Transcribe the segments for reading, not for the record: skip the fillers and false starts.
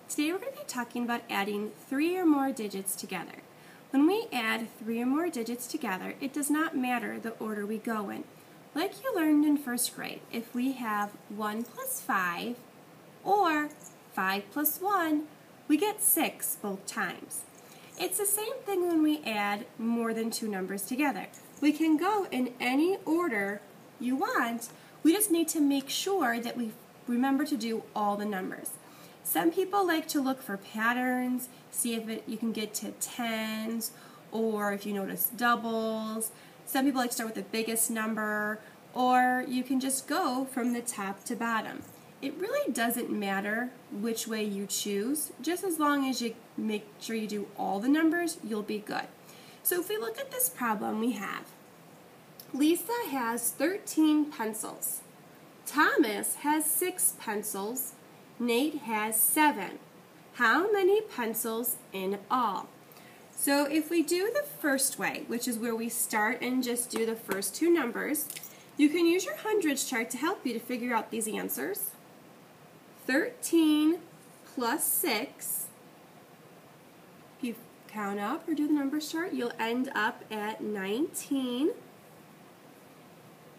Today we're going to be talking about adding 3 or more digits together. When we add 3 or more digits together, it does not matter the order we go in. Like you learned in first grade, if we have 1 plus 5 or 5 plus 1, we get 6 both times. It's the same thing when we add more than 2 numbers together. We can go in any order you want. We just need to make sure that we remember to do all the numbers. Some people like to look for patterns, see if you can get to tens, or if you notice doubles. Some people like to start with the biggest number, or you can just go from the top to bottom. It really doesn't matter which way you choose, just as long as you make sure you do all the numbers, you'll be good. So if we look at this problem we have, Lisa has 13 pencils. Thomas has 6 pencils. Nate has 7. How many pencils in all? So if we do the first way, which is where we start and just do the first 2 numbers, you can use your hundreds chart to help you to figure out these answers. 13 plus 6, if you count up or do the numbers chart, you'll end up at 19.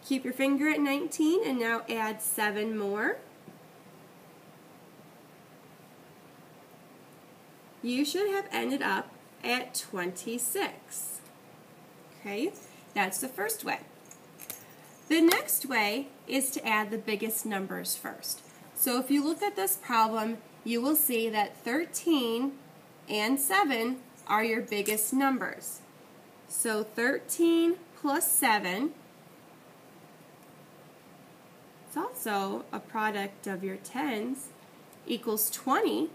Keep your finger at 19 and now add 7 more. You should have ended up at 26. Okay, that's the first way. The next way is to add the biggest numbers first. So if you look at this problem, you will see that 13 and 7 are your biggest numbers. So 13 plus 7 is also a product of your tens equals 20.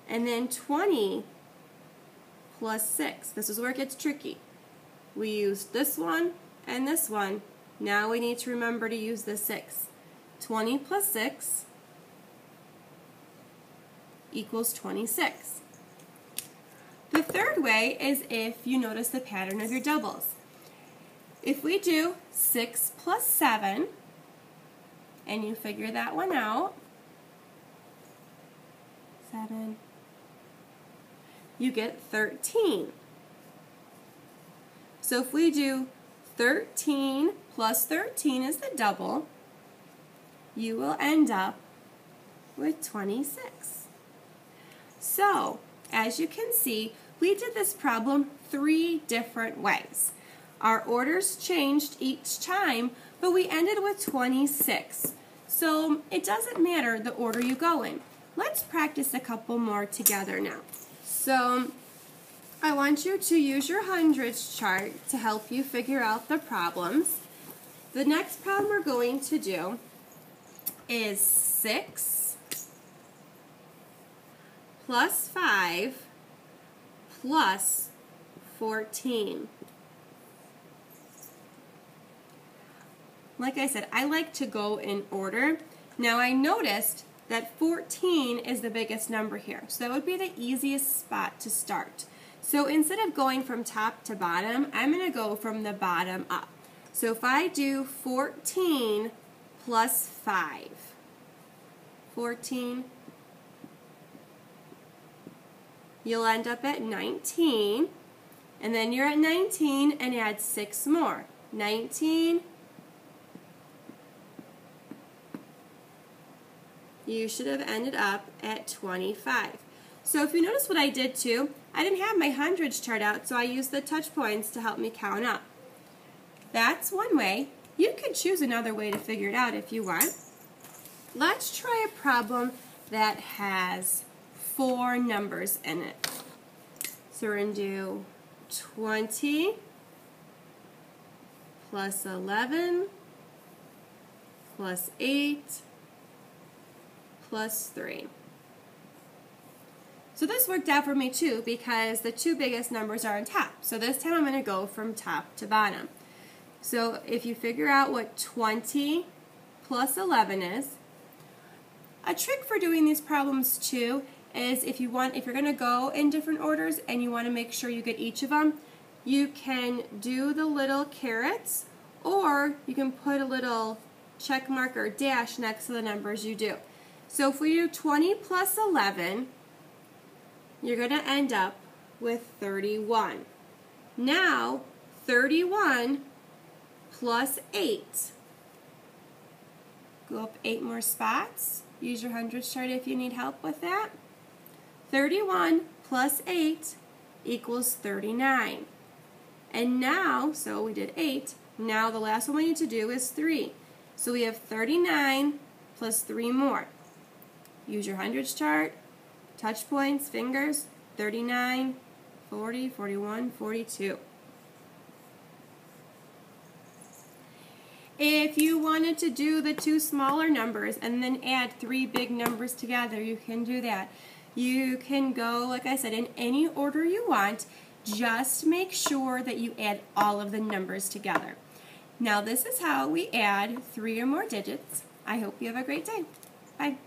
And then 20 plus 6. This is where it gets tricky. We used this one and this one. Now we need to remember to use the 6. 20 plus 6 equals 26. The third way is if you notice the pattern of your doubles. If we do 6 plus 7, and you figure that one out, 7, you get 13. So if we do 13 plus 13 is the double, you will end up with 26. So, as you can see, we did this problem 3 different ways. Our orders changed each time, but we ended with 26. So it doesn't matter the order you go in. Let's practice a couple more together now. So I want you to use your hundreds chart to help you figure out the problems. The next problem we're going to do is 6 plus 5 plus 14. Like I said, I like to go in order. Now I noticed that 14 is the biggest number here. So that would be the easiest spot to start. So instead of going from top to bottom, I'm going to go from the bottom up. So if I do 14 plus 5, 14, you'll end up at 19. And then you're at 19 and add 6 more. 19, you should have ended up at 25. So if you notice what I did too, I didn't have my hundreds chart out, so I used the touch points to help me count up. That's one way. You could choose another way to figure it out if you want. Let's try a problem that has 4 numbers in it. So we're going to do 20 plus 11 plus 8 plus 3. So this worked out for me too because the 2 biggest numbers are on top. So this time I'm going to go from top to bottom. So if you figure out what 20 plus 11 is, a trick for doing these problems too is if you're going to go in different orders and you want to make sure you get each of them, you can do the little carets, or you can put a little check mark or dash next to the numbers you do. So if we do 20 plus 11, you're going to end up with 31. Now, 31 plus 8. Go up 8 more spots. Use your hundredths chart if you need help with that. 31 plus 8 equals 39. And now, so we did 8. Now the last one we need to do is 3. So we have 39 plus 3 more. Use your hundredths chart, touch points, fingers, 39, 40, 41, 42. If you wanted to do the 2 smaller numbers and then add 3 big numbers together, you can do that. You can go, like I said, in any order you want. Just make sure that you add all of the numbers together. Now this is how we add 3 or more digits. I hope you have a great day. Bye.